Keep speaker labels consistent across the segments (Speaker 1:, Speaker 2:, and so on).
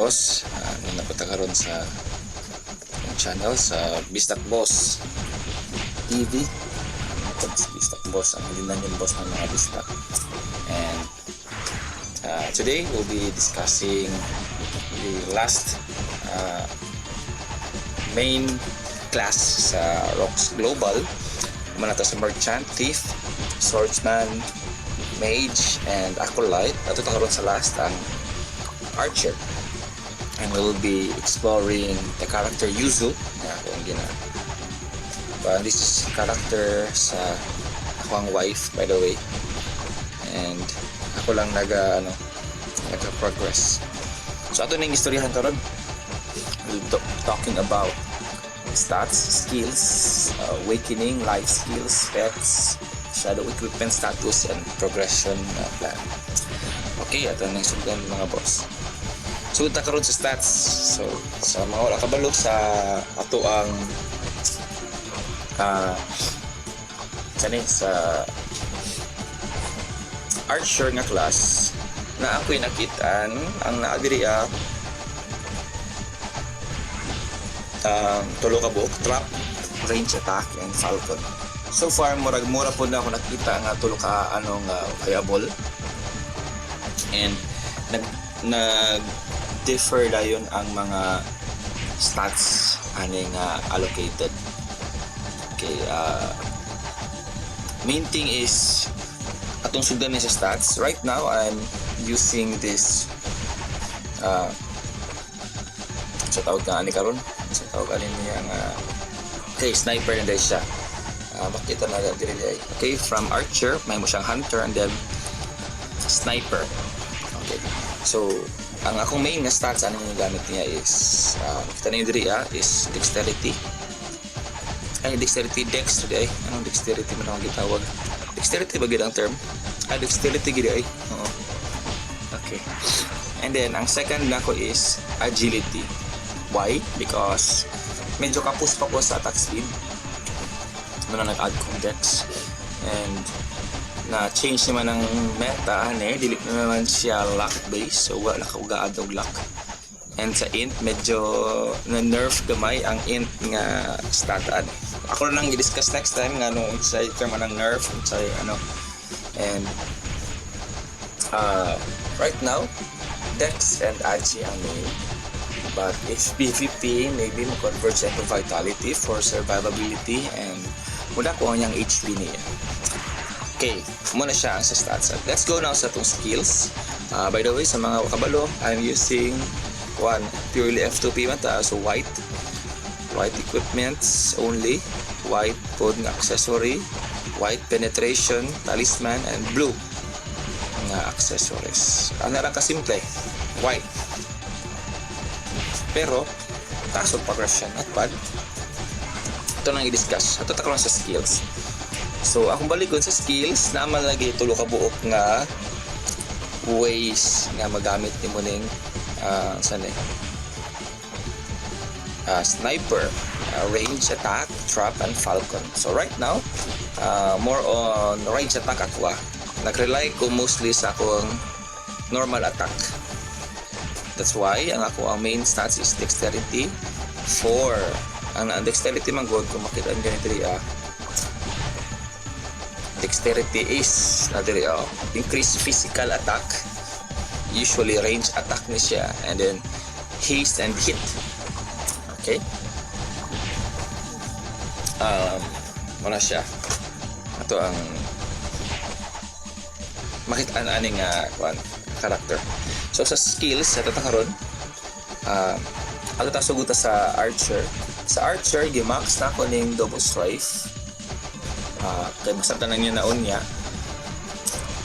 Speaker 1: boss, nung napunta ka ron sa channel sa Bistak Boss TV. Bistak Boss, ang hindi na yung boss ng mga Bistak. And today we'll be discussing the last main class sa Rocks Global. Muna to sa Merchant, Thief, Swordsman, Mage, and Acolyte. At ito karon sa last ang Archer. And we'll be exploring the character Yuzu na ako ang but this is character sa ako ang wife, by the way. And ako lang nag-progress. So ato na yung istoryahan karon. We'll talking about stats, skills, awakening, life skills, pets, shadow equipment status, and progression plan. Okay, ato na yung sundan mga boss. So ta karon sa stats. So sa mga wala kabalo sa ato ang sa Archer nga class na ako'y nakitaan ang naadiri tulo ka buok, trap, range attack, and falcon. So far mura po na ako nakita nga tulo ka viable, and nag differ dayon ang mga stats aning allocated. Okay, main thing is atong sundan ni sa stats. Right now I'm using this sa tawag ka ani karon, sa tawag ani niya okay, sniper na siya. Makita na diri day. Okay, from Archer may mo siyang hunter and then sniper. Okay, so ang akong main nga stats ano yung gamit niya is kita na yung diri is dexterity. Ay, dexterity, dex today. Anong dexterity man ang gitawag? Dexterity ba gid ang term? Dexterity gid ay. Oo. Okay. And then ang second nako is agility. Why? Because medyo kapos pa ko sa attack speed. Muna nag-add kong dex. And na-change naman ang meta, dili na naman siya luck base. So wala ka uga-add og luck. And sa int, medyo na-nerf gamay ang int nga stat ad. Ako na nang i-discuss next time nga nung sa term ng nerf, sa and right now, dex and agi ang main. But if PvP, maybe mo convert siya to vitality for survivability, and muna ko ang yung HP niya. Okay, muna siya ang sa stats. Let's go now sa itong skills. By the way, sa mga kabalo, I'm using purely F2P mata, so white equipments only, white pod nga accessory, white penetration, talisman, and blue nga accessories. Ano lang kasimple, white. Pero taas of progression, not bad. Ito nang i-discuss. Ito ta karon sa skills. So akong balikon sa skills, naman lagi tulo ka buok nga ways nga magamit nimo ning sniper, range attack, trap, and falcon. So right now, more on range attack ako. Nag-rely ko mostly sa akong normal attack. That's why ang main stats is dexterity 4. Ang dexterity man good kung makita ang ganito dexterity is increase physical attack, usually range attack ni siya, and then haste and hit. Okay, muna siya ito ang makita aning character. So sa skills sa tatakaron ato ta suguta sa Archer. Sa Archer gimax na ko ning double strife, kay masabtan na niya naon niya,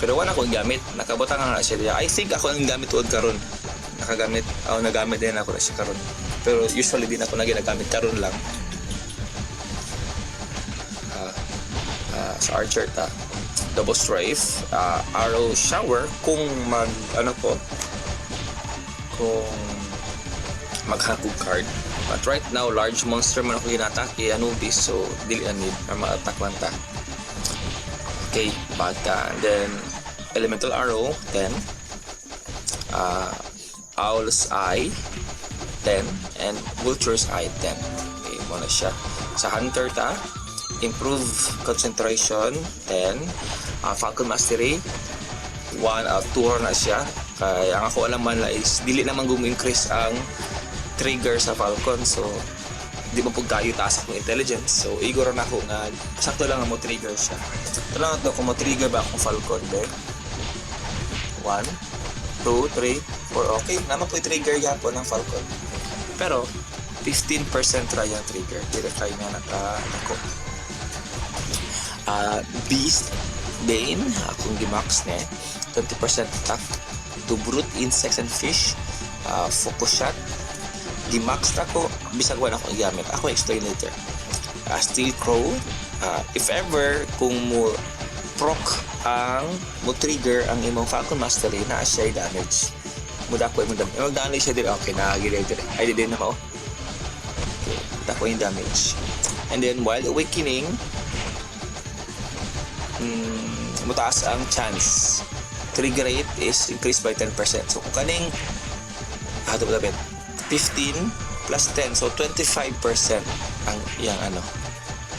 Speaker 1: pero wala ko gamit, nakabutang na siya. I think ako ang gamit tuod karon, nagamit din ako na siya karon, pero usually din ako na ginagamit karon lang. Sa Archer ta double strife, arrow shower kung kung maghakog card. But right now large monster man ako ginatake, Anubis, so dili need para ma-attack man ta. Okay, and then elemental arrow 10, Owl's Eye 10 and Vulture's Eye 10. Okay, mo na siya. Sa Hunter ta, Improve Concentration 10, Falcon Mastery 1 2 na siya. Kaya ang ako alam man is dili naman gum-increase ang trigger sa Falcon, so di mo pug kayo taas akong intelligence. So igor na ako nga sakto lang mo trigger siya. Ito lang ito kung mo trigger ba akong Falcon be. 1 2 3 4 okay naman po trigger yapon ng Falcon. Pero 15% try ang trigger. Dili try nga ako. Beast Bane akong gimax ne 20% attack to brute insects and fish. Focus shot gimax na ko bisag wala akong igamit. Ako explain later. Steel Crow, if ever kung mo proc ang mo trigger ang imong Falcon Mastery na siya damage muda ko imong damage siya dire. Okay na dire ay di na mo. Okay dako yung damage. And then Wild Awakening mutaas ang chance. Trigger rate is increased by 10%. So kung kaning 15 plus 10 so 25% ang yang ano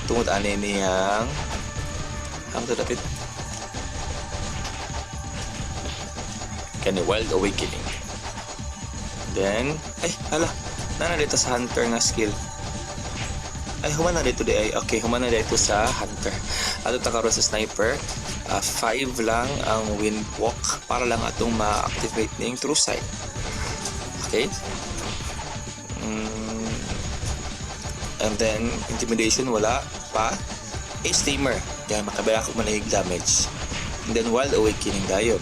Speaker 1: tungod ani niyang dapat kani Wild Awakening. Then hala nana dito sa Hunter nga skill. Humana dito di okay humana dito sa Hunter. Ato ta karon sa Sniper. 5 lang ang wind walk para lang atong ma-activate ning true sight. Okay? And then intimidation wala pa. Tamer yan makabala ko manahig damage. And then Wild Awakening dayon.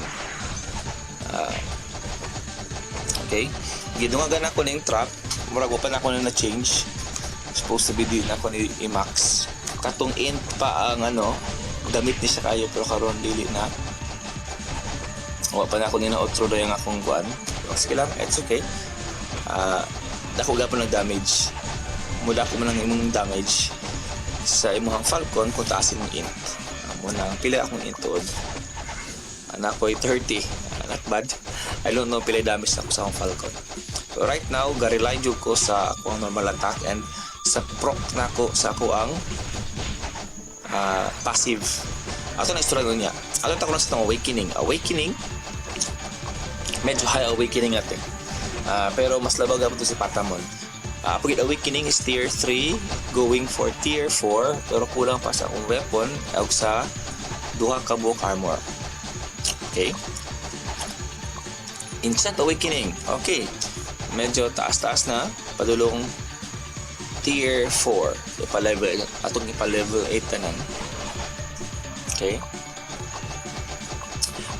Speaker 1: Okay? Gidungagan ako ning trap. Murag pa na ako na change. Supposed to be din ako ni i-max. Katong int pa ang gamit ni siya kayo pero karon dili na. Wa pa na ako nina outro do yung akong kuan. Sige lang, it's okay. Dako gapon ng damage. Mula ko man lang imong damage sa imong Falcon kung taas imong int. Muna pila akong int tuod. Anak ko 30. Not bad. I don't know pila damage na ko sa akong Falcon. So right now, ga-rely jud ko sa akong normal attack and sa proc na ko sa ako ang passive. Ato na istorya niya. Ato ta ko na sa Awakening. Awakening medyo high Awakening natin. Pero mas labag ako si Patamon. Pagit Awakening is tier 3 going for tier 4 pero kulang pa sa akong weapon og sa duha ka buok armor. Okay? Enchant Awakening. Okay. Medyo taas-taas na. Padulong tier 4. Ipa-level. Atong ipa-level 8 tanan. Okay.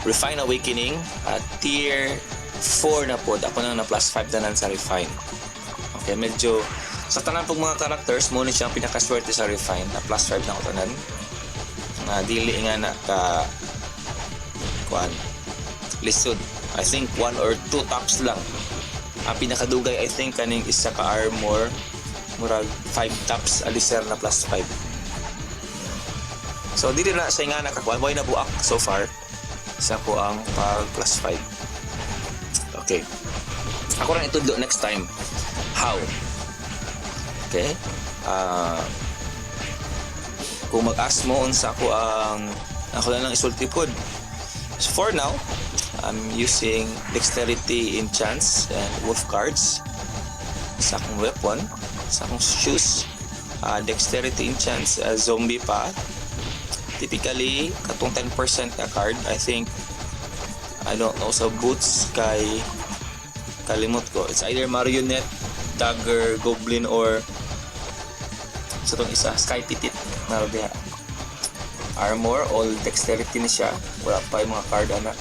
Speaker 1: Refine Awakening. Tier 4 na po. Ako na plus 5 tanan sa Refine. Okay. Medyo sa tanan pong mga characters, muna siyang pinakaswerte sa Refine. Na plus 5 na ako tanan. Dili nga na ka kuan. Lisod. I think 1 or 2 tops lang. Ang pinakadugay I think kaning isa ka armor murag 5 tops aliser na plus 5. So dili na siya nga nakakuha mo na buak so far sa ko ang pag plus 5. Okay. Ako rin itudo next time. How? Okay? Kung mag-ask mo unsa ko ang ako lang isulti pod. So for now, I'm using Dexterity Enchants and Wolf Cards sa akong weapon, sa akong shoes. Dexterity Enchants Zombie pa. Typically, katong 10% na card. I think, I don't know, sa boots kay kalimot ko. It's either Marionette, Dagger, Goblin, or sa itong isa, Sky Petit. Naroon armor, all dexterity na siya. Wala pa yung mga card ana.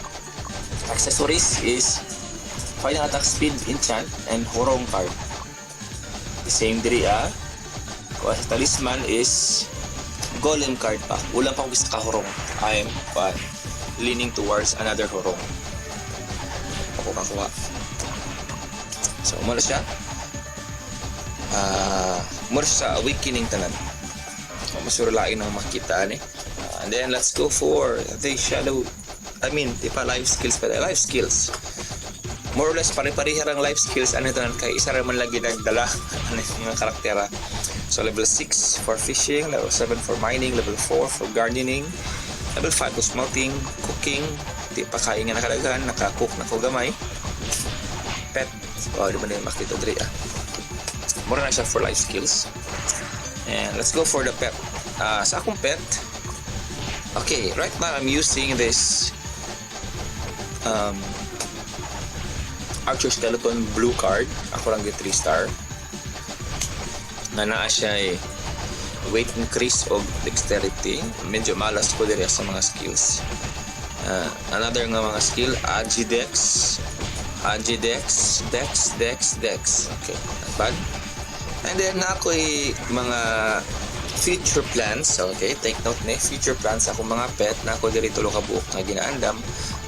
Speaker 1: Accessories is fighting attack speed enchant and horong card. The same diri talisman is golem card pa. Wala pa ko isa ka horong. I am leaning towards another horong. Ako kakuha. So muna siya. Muna sa awakening tanan. Masuralain ang makita ni. And then let's go for the shadow. I mean, di pa life skills pa. Life skills. more or less pare-pareha ang life skills ano ito kay isa raman lagi nagdala ano yung mga karaktera. So level 6 for fishing, level 7 for mining, level 4 for gardening, level 5 for smelting, cooking, di pa kain nga nakadagan, naka-cook na ko gamay. Pet, di ba na yung makita diri mura na siya for life skills. And let's go for the pet. Sa akong pet, okay, right now I'm using this Archer Skeleton blue card. Ako lang get 3 star. Na naa siya weight increase o dexterity. Medyo malas ko diri sa mga skills. Another nga mga skill, Agidex. Dex. Okay, not bad. And then ako'y mga future plans. Okay, take note na future plans ako mga pet na ako diri tulo ka buok nga ginaandam.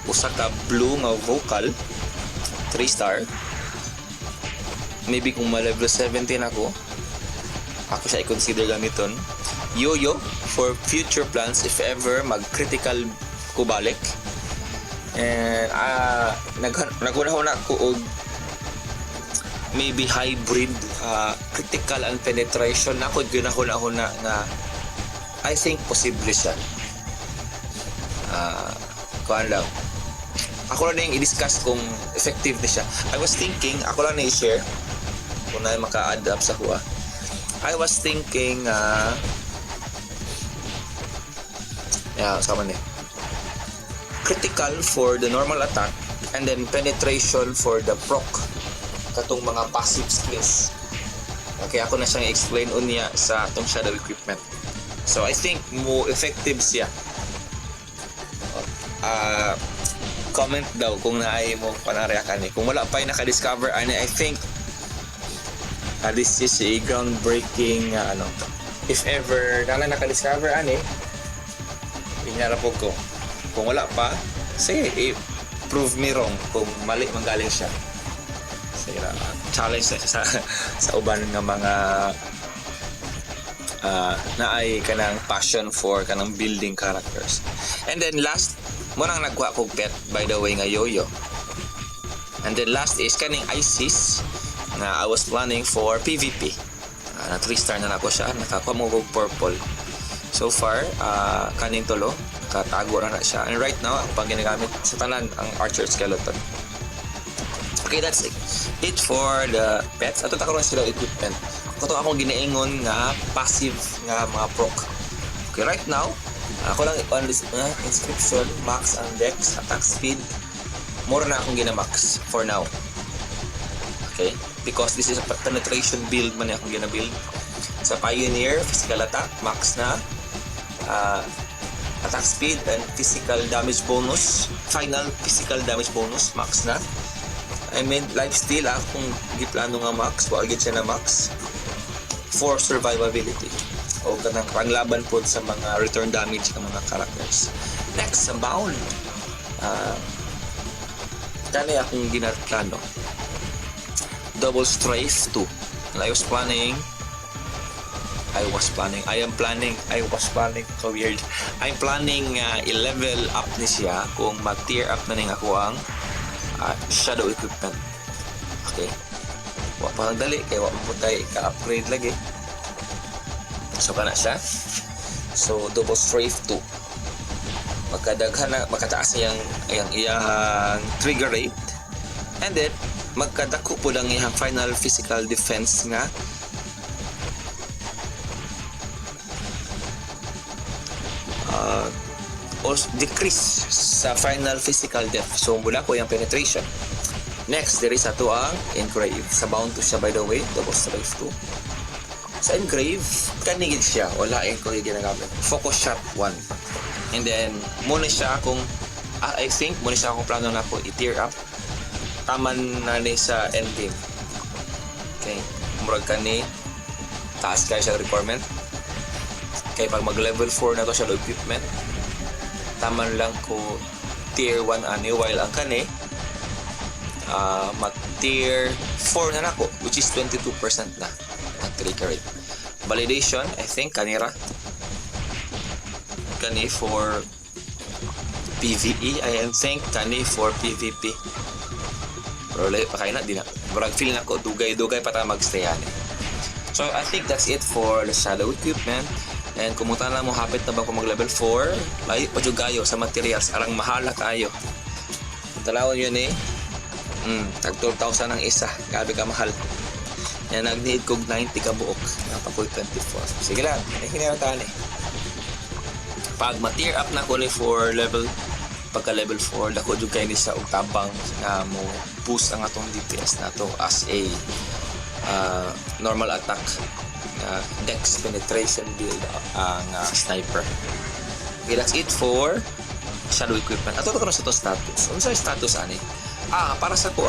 Speaker 1: Usa ka blue nga vocal 3 star. Maybe kung ma-level 17 ako siya i-consider gamiton. Yo-yo for future plans if ever mag-critical ko balik. And nagunahon na ko og maybe hybrid critical and penetration na ko ginahon na I think posible siya. Kuan lang. Ako lang yung i-discuss kung effective na siya. I was thinking, ako lang na i-share kung na maka-add up sa kuha. I was thinking sama niya. Critical for the normal attack and then penetration for the proc katong mga passive skills. Okay, ako na siyang explain unya sa atong shadow equipment. So I think mo effective siya. Comment daw kung naay mo panaryakan ni. Kung wala pa yung naka-discover ani, I think this is a groundbreaking if ever na naka-discover ani, inyarapog ko. Kung wala pa, sige, prove me wrong kung mali manggaling siya. Sige na, challenge sa uban ng mga naay kanang passion for kanang building characters. And then last, munang nagkuha kong pet, by the way, nga Yo-Yo. And then last is kaning Isis na I was planning for PvP. Na 3 star na ako siya, nakakuha mo kong purple. So far, kaning tulo, katago na siya. And right now, ang pang ginagamit sa tanan, ang Archer Skeleton. Okay, that's it for the pets. Ato tako lang sila equipment. Ito akong ginaingon nga passive nga mga proc. Okay, right now, ako lang on this inscription, max ang dex, attack speed. More na akong ginamax for now. Okay, because this is a penetration build man akong ginabuild. Sa Pioneer, physical attack, max na. Attack speed and physical damage bonus, final physical damage bonus max na. I mean lifesteal akong giplano nga max, wag gid siya na max for survivability o kanang panglaban pod sa mga return damage ng mga characters. Next, sa bound, kani akong ginaplano double strafe 2. I was planning so weird. I'm planning i-level up ni siya kung mag-tier up na ning ako ang shadow equipment. Okay. Wa pa dali kay wa mo tay ka-upgrade lagi. So kana siya. So double strafe 2. Magkadaghan na makataas yang iyang trigger rate. And then magkadako po lang iyang final physical defense nga or decrease sa final physical depth. So mula ko yung penetration. Next, there is ato ang engrave. Sa bound to siya, by the way, double strafe 2. Sa engrave, kanigid siya. Wala ko yung ginagamit. Focus shot 1. And then, muna siya akong I think muna siya akong plano na ako i-tier up. Taman na ni sa endgame. Okay. Murag ka ni taas kayo siya requirement. Kaya pag mag-level 4 na to siya equipment, taman lang ko tier 1 ani, while ang kani mag tier 4 na nako, which is 22% na ang trigger rate. Validation, I think kanira kani for PvE, I think kani for PvP. Pero layo pa kayo na, di na. Murag feeling ako, dugay-dugay pa tayo magstay ani. So I think that's it for the shadow equipment. And kung muta na mo, hapit na ba kung mag level 4, layo pa dyan kayo sa materials, arang mahala kayo. Talawon yun eh. Tag 12,000 ang isa. Gabi ka mahal. Yan, nag-need kog 90 ka buok. Napakoy 24. Sige lang. Hiniratan eh. Pag ma-tear up na ko ni for level, pagka level 4, dako dyan kayo ni sa tabang na mo boost ang atong DPS na to as a normal attack. Dex penetration build ang sniper. Okay, that's it for shadow equipment. Ato ko na sa to status. Ano sa status ani? Para sa ko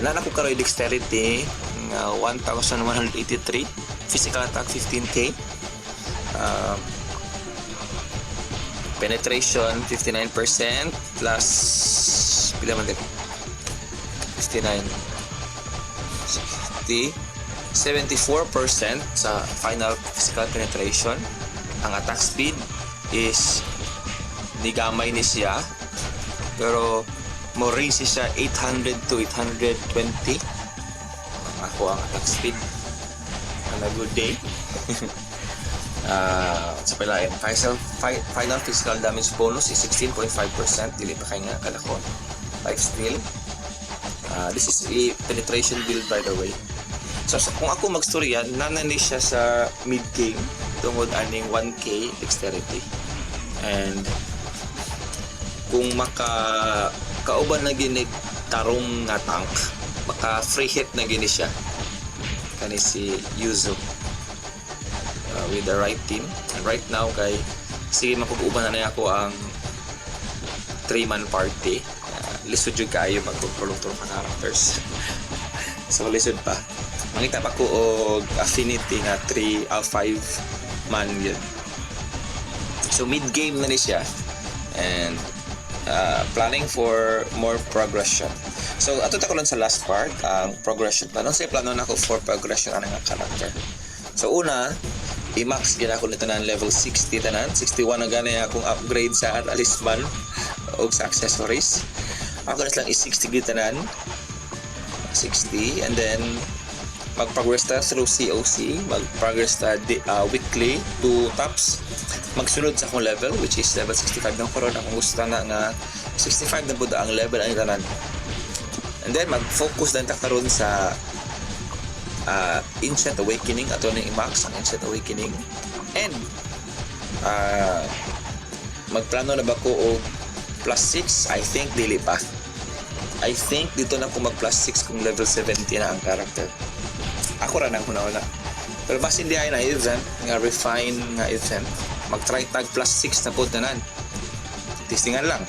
Speaker 1: nana ko karoy dexterity 1,183, physical attack 15k, penetration 59% plus pila man din 59 60 74% sa final physical penetration. Ang attack speed is nigamay ni siya pero mo range siya 800 to 820. Ako ang attack speed on a good day. Sa pilain final physical damage bonus is 16.5%. Dili pa kaya nga kalakon. Life steal. This is a penetration build by the way. So kung ako magstoryan, nanani siya sa mid game tungod aning 1k dexterity. And kung kauban na ginig tarong nga tank, maka free hit na gini siya kani si Yuzo with the right team. And right now kay sige makuguban na niya ako ang 3-man party. Lisod jud kaayo magkontrol ka characters. So lisod pa. Mangita pa ko og affinity na 5 man yun. So mid game na ni siya and planning for more progression. So ato ta ko lang sa last part ang progression. Ano say plano na ko for progression ana nga character. So una, i-max gina ko nito ng level 60 tanan, 61 na gani akong upgrade sa talisman o sa accessories. Ako na lang is 60 gitanan 60 and then mag-progress ta through COC, mag-progress ta weekly 2 tops, magsunod sa akong level which is level 65 ng karon. Akong gusto na nga 65 na buda ang level ang tanan, and then mag-focus din ta karon sa Ancient Awakening. Ato na i-max ang Ancient Awakening and magplano na ba ko o plus 6? I think dili pa. I think dito na ko mag plus 6 kung level 70 na ang character. Ako rin ang una-una. Pero mas hindi ay na event, nga refine nga event, mag-try tag plus 6 na po tanan. Testingan lang.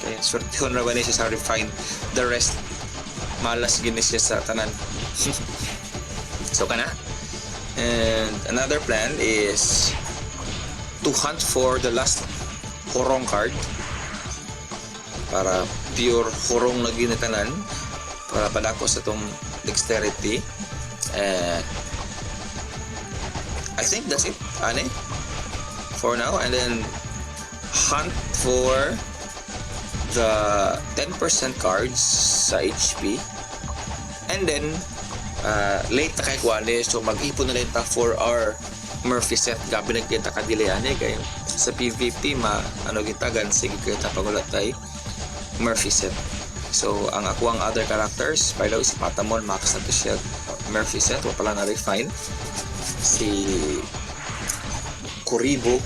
Speaker 1: Okay, sortihon na ba niya sa refine. The rest, malas gini siya sa tanan. So kana. And another plan is to hunt for the last horong card para pure horong na ginitanan para padako sa tong dexterity. I think that's it, Ane, for now. And then hunt for the 10% cards sa HP. And then late na kay Kuane, so mag-ipon na rin ta for our Murphy set. Gabi nagkita ka dili ane kay sa PvP ano gitagan sige kita pagulat tay Murphy set. So ang ako ang other characters, by the way, si Patamon max na to siya Murphy set, wa pala na refine. Si Kuribo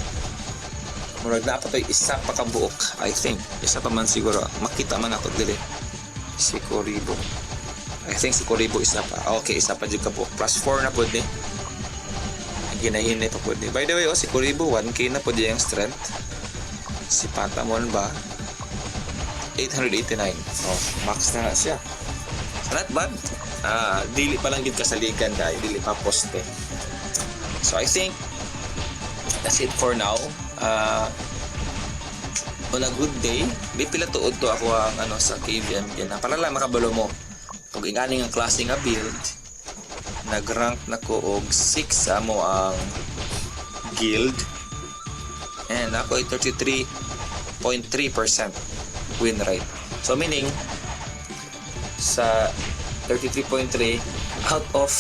Speaker 1: murag na pa to isa pa ka buok, I think isa pa man siguro makita man ako dili si Kuribo. I think si Kuribo isa pa. Okay, isa pa jud ka buok, plus 4 na pud ni ginahinay pa pud ni. By the way, si Kuribo 1k na pud yung strength. Si Patamon ba 889. Max na siya. So not bad. Dili pa lang gid kasaligan kay dili pa poste. So I think that's it for now. On a good day, di pila tuod to ako ang sa KVM gina. Para lang makabalo mo. Kung ingani nga klase nga build, nag-rank na ko og 6 amo ang guild. And ako ay 33.3% win rate. So meaning sa 33.3 out of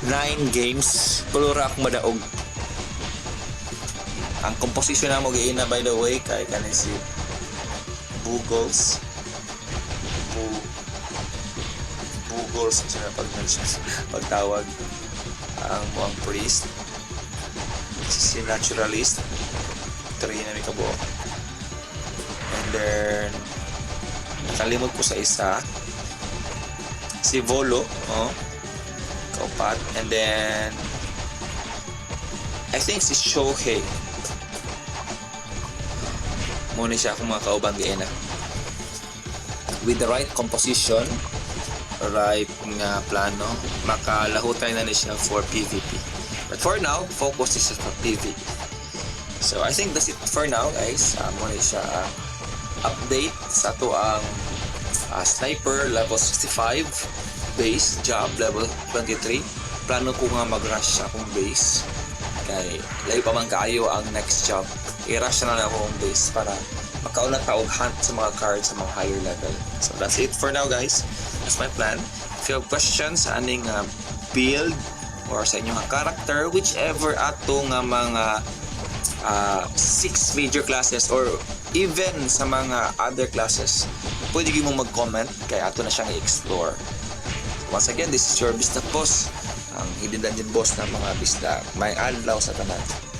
Speaker 1: 9 games kulura akong madaog. Ang composition na mo giina by the way kay kanin si Bugles siya pagtawag ang muang priest si naturalist 3 na may kabuo. And then nakalimot ko sa isa si Volo, kaupat. And then I think si Shohei muna siya akong mga kaubang giena. With the right composition, right nga plano, makalahutan na siya for PvP. But for now, focus is sa PvP. So I think that's it for now guys. Muna siya update sa to ang sniper level 65 base job level 23. Plano ko nga mag-rush sa akong base kay layo pa man kaayo ang next job. I-rush na lang akong base para makauna taog hunt sa mga cards sa mga higher level. So that's it for now guys. That's my plan. If you have questions sa aning build or sa inyong character, whichever ato nga mga 6 major classes or even sa mga other classes, pwede mo mag-comment kaya ato na siyang i-explore. Once again, this is your Bisdak Boss, ang hidden dungeon boss ng mga bisdak. May adlaw sa tanan.